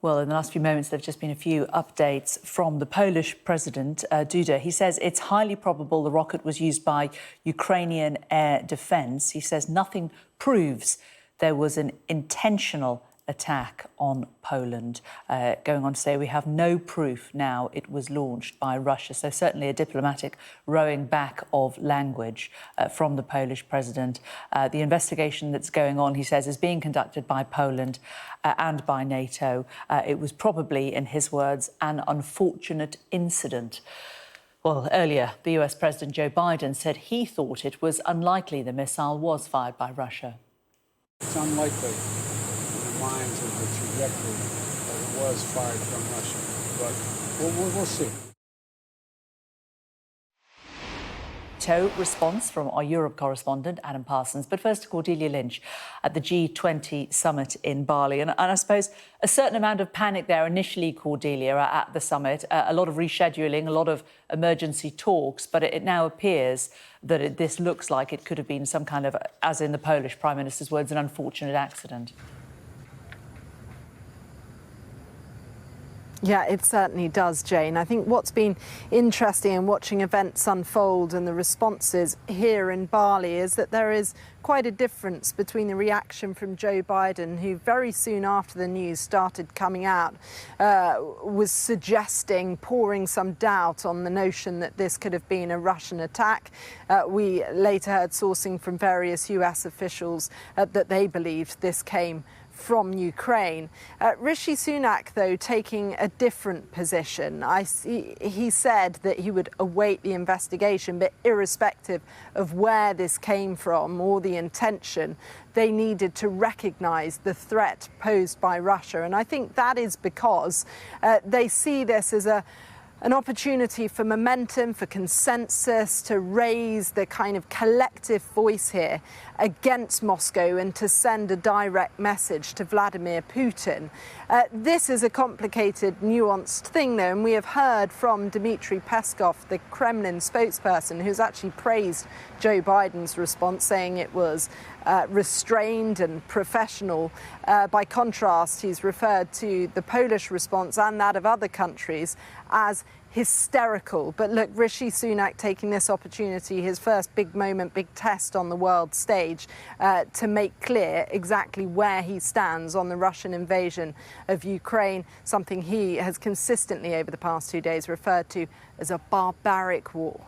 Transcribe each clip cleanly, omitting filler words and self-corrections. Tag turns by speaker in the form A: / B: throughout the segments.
A: Well, in the last few moments, there have just been a few updates from the Polish President, Duda. He says it's highly probable the rocket was used by Ukrainian air defence. He says nothing proves there was an intentional attack on Poland. Going on to say we have no proof now it was launched by Russia. So certainly a diplomatic rowing back of language from the Polish president. The investigation that's going on, he says, is being conducted by Poland and by NATO. It was probably, in his words, an unfortunate incident. Well, earlier, the US President Joe Biden said he thought it was unlikely the missile was fired by Russia.
B: It's unlikely in the minds of the trajectory that it was fired from Russia, but we'll see.
A: Response from our Europe correspondent, Adam Parsons. But first to Cordelia Lynch at the G20 summit in Bali. And I suppose a certain amount of panic there initially, Cordelia, at the summit, a lot of rescheduling, a lot of emergency talks. But it now appears that this looks like it could have been some kind of, as in the Polish Prime Minister's words, an unfortunate accident.
C: Yeah, it certainly does, Jane. I think what's been interesting in watching events unfold and the responses here in Bali is that there is quite a difference between the reaction from Joe Biden, who very soon after the news started coming out, was suggesting, pouring some doubt on the notion that this could have been a Russian attack. We later heard sourcing from various US officials that they believed this came from Ukraine. Rishi Sunak, though, taking a different position. He said that he would await the investigation, but irrespective of where this came from or the intention, they needed to recognise the threat posed by Russia. And I think that is because they see this as an opportunity for momentum, for consensus, to raise the kind of collective voice here against Moscow and to send a direct message to Vladimir Putin. This is a complicated, nuanced thing, though, and we have heard from Dmitry Peskov, the Kremlin spokesperson, who's actually praised Joe Biden's response, saying it was restrained and professional. By contrast, he's referred to the Polish response and that of other countries as hysterical. But look, Rishi Sunak taking this opportunity, his first big moment, big test on the world stage, to make clear exactly where he stands on the Russian invasion of Ukraine, something he has consistently over the past 2 days referred to as a barbaric war.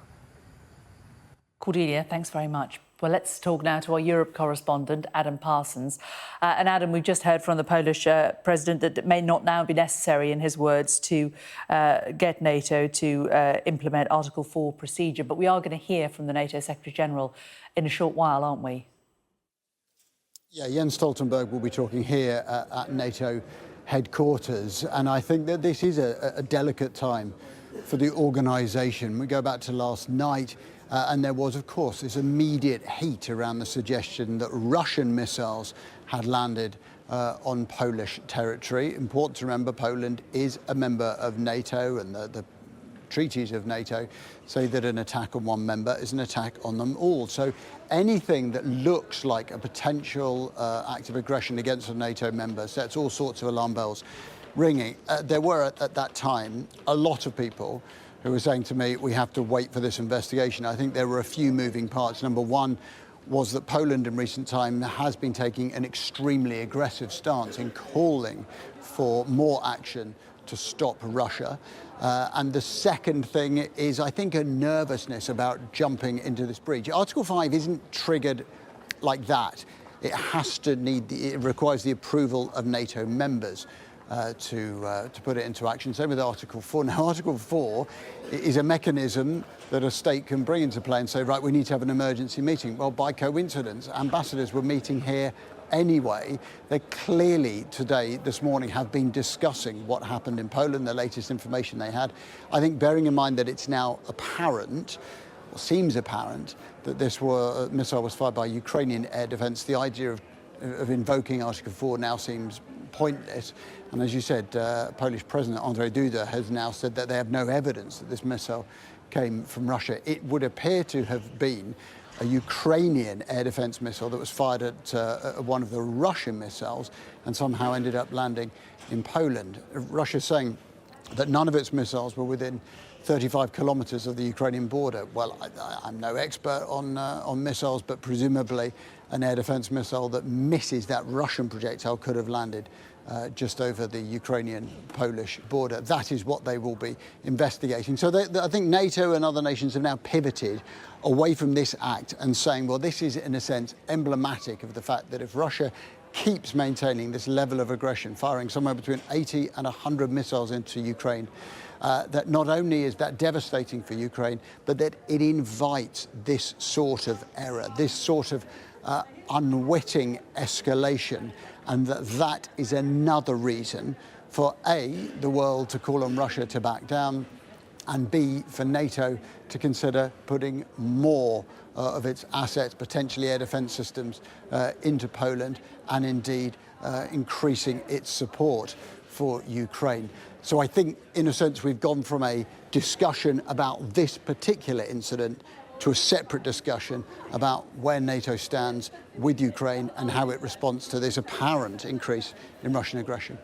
A: Cordelia, thanks very much. Well, let's talk now to our Europe correspondent, Adam Parsons. And Adam, we've just heard from the Polish president that it may not now be necessary, in his words, to get NATO to implement Article 4 procedure. But we are going to hear from the NATO Secretary-General in a short while, aren't we?
D: Yeah, Jens Stoltenberg will be talking here at NATO headquarters. And I think that this is a delicate time for the organisation. We go back to last night. And there was, of course, this immediate heat around the suggestion that Russian missiles had landed on Polish territory. Important to remember, Poland is a member of NATO, and the treaties of NATO say that an attack on one member is an attack on them all. So anything that looks like a potential act of aggression against a NATO member sets all sorts of alarm bells ringing. There were, at that time, a lot of people who were saying to me, we have to wait for this investigation. I think there were a few moving parts. Number one was that Poland in recent time has been taking an extremely aggressive stance in calling for more action to stop Russia. And the second thing is, I think, a nervousness about jumping into this breach. Article 5 isn't triggered like that. It has to it requires the approval of NATO members. To put it into action. Same with Article 4. Now, Article 4 is a mechanism that a state can bring into play and say, right, we need to have an emergency meeting. Well, by coincidence, ambassadors were meeting here anyway. They clearly today, this morning, have been discussing what happened in Poland, the latest information they had. I think bearing in mind that it's now apparent, or seems apparent, that this missile was fired by Ukrainian air defence, the idea of invoking Article 4 now seems pointless. And as you said, Polish President Andrzej Duda has now said that they have no evidence that this missile came from Russia. It would appear to have been a Ukrainian air defence missile that was fired at one of the Russian missiles and somehow ended up landing in Poland. Russia's saying that none of its missiles were within 35 kilometers of the Ukrainian border. Well, I'm no expert on missiles, but presumably an air defense missile that misses that Russian projectile could have landed just over the Ukrainian-Polish border. That is what they will be investigating. So I think NATO and other nations have now pivoted away from this act and saying, well, this is in a sense emblematic of the fact that if Russia keeps maintaining this level of aggression, firing somewhere between 80 and 100 missiles into Ukraine, that not only is that devastating for Ukraine, but that it invites this sort of error, this sort of unwitting escalation, and that is another reason for A, the world to call on Russia to back down, and B, for NATO to consider putting more of its assets, potentially air defense systems, into Poland, and indeed increasing its support for Ukraine. So I think, in a sense, we've gone from a discussion about this particular incident to a separate discussion about where NATO stands with Ukraine and how it responds to this apparent increase in Russian aggression.